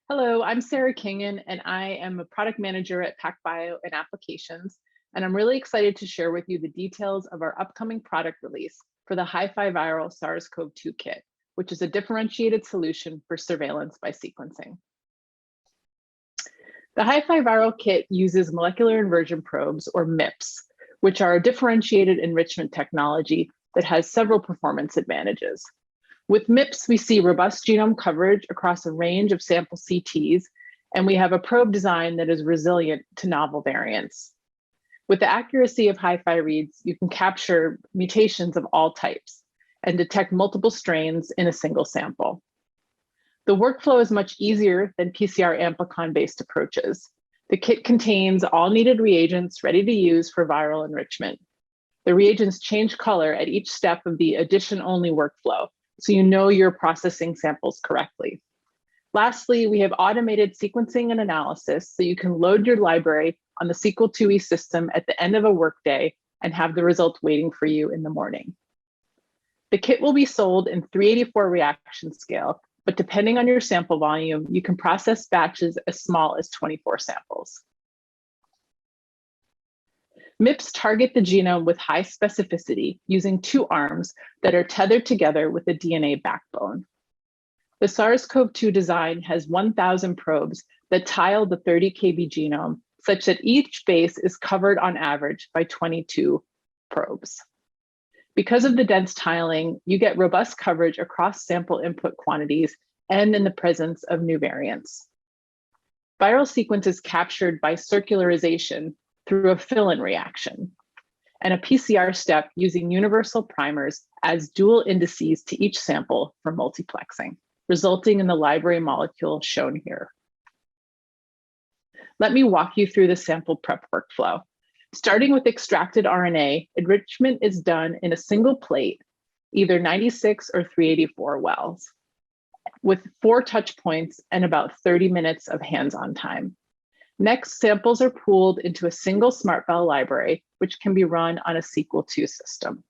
Hello, I'm Sarah Kingen, and I am a product manager at PacBio and Applications, and I'm really excited to share with you the details of our upcoming product release for the HiFiViral SARS-CoV-2 kit, which is a differentiated solution for surveillance by sequencing. The HiFiViral kit uses molecular inversion probes, or MIPS, which are a differentiated enrichment technology that has several performance advantages. With MIPS, we see robust genome coverage across a range of sample CTs, and we have a probe design that is resilient to novel variants. With the accuracy of HiFi reads, you can capture mutations of all types and detect multiple strains in a single sample. The workflow is much easier than PCR amplicon-based approaches. The kit contains all needed reagents ready to use for viral enrichment. The reagents change color at each step of the addition-only workflow, so you know you're processing samples correctly. Lastly, we have automated sequencing and analysis, so you can load your library on the Sequel IIe system at the end of a workday and have the results waiting for you in the morning. The kit will be sold in 384 reaction scale, but depending on your sample volume, you can process batches as small as 24 samples. MIPS target the genome with high specificity using two arms that are tethered together with a DNA backbone. The SARS-CoV-2 design has 1,000 probes that tile the 30 kb genome such that each base is covered on average by 22 probes. Because of the dense tiling, you get robust coverage across sample input quantities and in the presence of new variants. Viral sequence is captured by circularization through a fill-in reaction, and a PCR step using universal primers adds dual indices to each sample for multiplexing, resulting in the library molecule shown here. Let me walk you through the sample prep workflow. Starting with extracted RNA, enrichment is done in a single plate, either 96 or 384 wells, with 4 touch points and about 30 minutes of hands-on time. Next, samples are pooled into a single SMRTbell library, which can be run on a Sequel II system.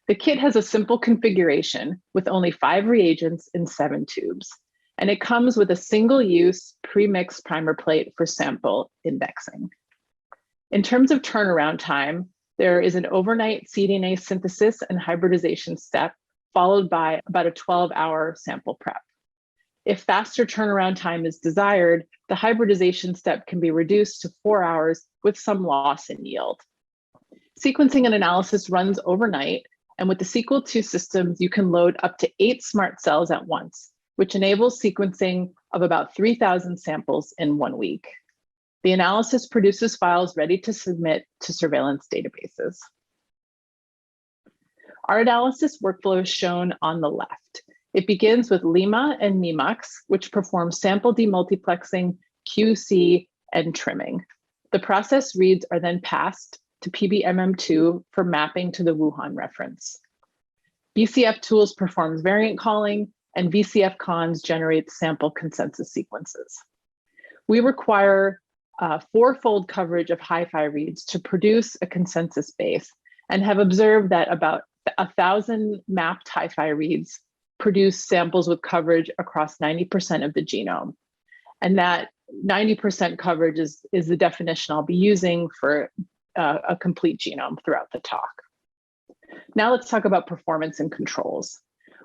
The kit has a simple configuration with only 5 reagents in 7 tubes, and it comes with a single-use pre-mixed primer plate for sample indexing. In terms of turnaround time, there is an overnight cDNA synthesis and hybridization step, followed by about a 12-hour sample prep. If faster turnaround time is desired, the hybridization step can be reduced to 4 hours with some loss in yield. Sequencing and analysis runs overnight, and with the Sequel II systems, you can load up to 8 SMRT cells at once, which enables sequencing of about 3,000 samples in 1 week. The analysis produces files ready to submit to surveillance databases. Our analysis workflow is shown on the left. It begins with Lima and Mimux, which perform sample demultiplexing, QC, and trimming. The process reads are then passed to PBMM2 for mapping to the Wuhan reference. VCF tools performs variant calling, and VCF cons generates sample consensus sequences. We require 4-fold coverage of HiFi reads to produce a consensus base, and have observed that about 1,000 mapped HiFi reads produce samples with coverage across 90% of the genome. And that 90% coverage is the definition I'll be using for a complete genome throughout the talk. Now let's talk about performance and controls.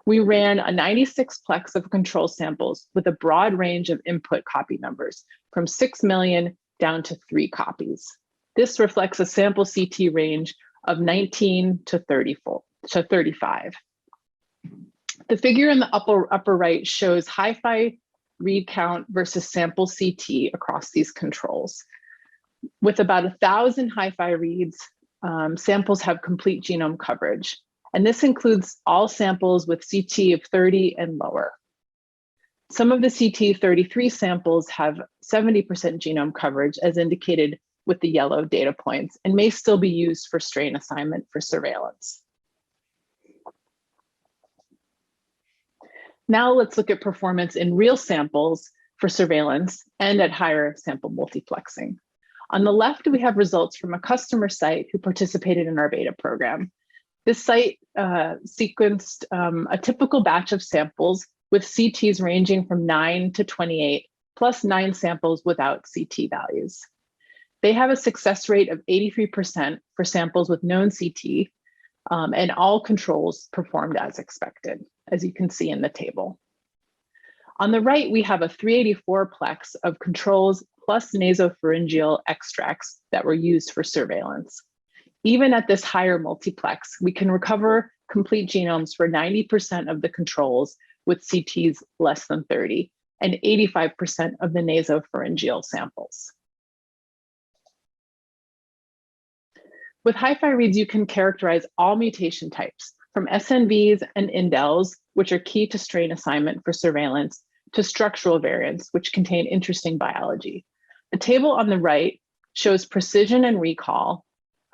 We ran a 96-plex of control samples with a broad range of input copy numbers, from 6 million down to 3 copies. This reflects a sample CT range of 19 to 35. The figure in the upper right shows HiFi read count versus sample CT across these controls. With about 1,000 HiFi reads, samples have complete genome coverage, and this includes all samples with CT of 30 and lower. Some of the CT33 samples have 70% genome coverage, as indicated with the yellow data points, and may still be used for strain assignment for surveillance. Now let's look at performance in real samples for surveillance and at higher sample multiplexing. On the left, we have results from a customer site who participated in our beta program. This site sequenced a typical batch of samples with CTs ranging from 9 to 28, plus 9 samples without CT values. They have a success rate of 83% for samples with known CT, and all controls performed as expected, as you can see in the table. On the right, we have a 384-plex of controls plus nasopharyngeal extracts that were used for surveillance. Even at this higher multiplex, we can recover complete genomes for 90% of the controls with CTs less than 30 and 85% of the nasopharyngeal samples. With HiFi reads, you can characterize all mutation types, from SNVs and indels, which are key to strain assignment for surveillance, to structural variants, which contain interesting biology. The table on the right shows precision and recall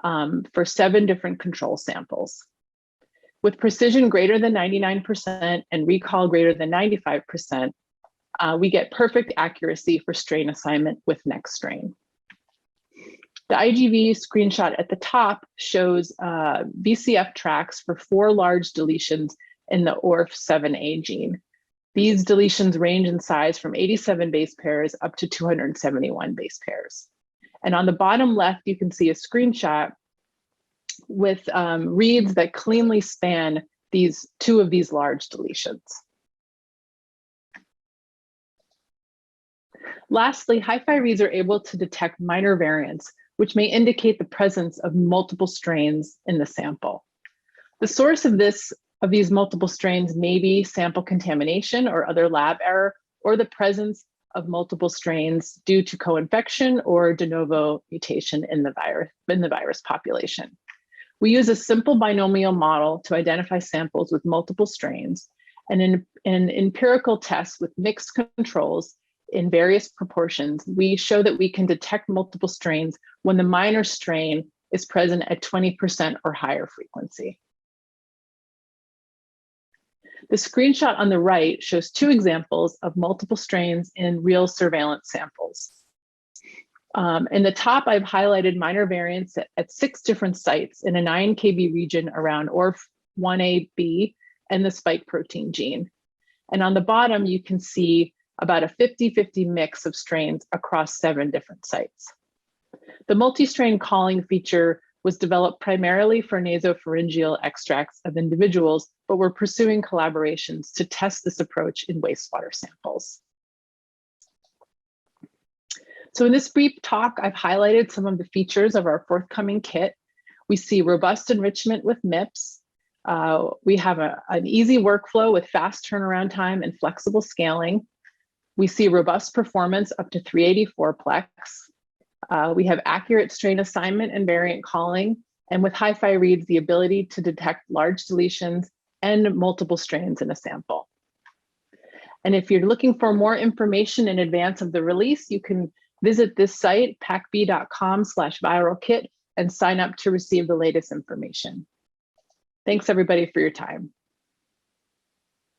for 7 different control samples. With precision greater than 99% and recall greater than 95%, we get perfect accuracy for strain assignment with next strain. The IGV screenshot at the top shows VCF tracks for 4 large deletions in the ORF7A gene. These deletions range in size from 87 base pairs up to 271 base pairs. And on the bottom left, you can see a screenshot with reads that cleanly span 2 of these large deletions. Lastly, HiFi reads are able to detect minor variants, which may indicate the presence of multiple strains in the sample. The source of these multiple strains may be sample contamination or other lab error, or the presence of multiple strains due to co-infection or de novo mutation in the virus population. We use a simple binomial model to identify samples with multiple strains, and in empirical tests with mixed controls in various proportions, we show that we can detect multiple strains when the minor strain is present at 20% or higher frequency. The screenshot on the right shows 2 examples of multiple strains in real surveillance samples. In the top, I've highlighted minor variants at 6 different sites in a 9 kb region around ORF1AB and the spike protein gene. And on the bottom, you can see about a 50-50 mix of strains across 7 different sites. The multi-strain calling feature was developed primarily for nasopharyngeal extracts of individuals, but we're pursuing collaborations to test this approach in wastewater samples. So in this brief talk, I've highlighted some of the features of our forthcoming kit. We see robust enrichment with MIPS. We have an easy workflow with fast turnaround time and flexible scaling. We see robust performance up to 384-plex. We have accurate strain assignment and variant calling, and with HiFi reads, the ability to detect large deletions and multiple strains in a sample. And if you're looking for more information in advance of the release, you can visit this site, pacb.com/viralkit, and sign up to receive the latest information. Thanks everybody for your time.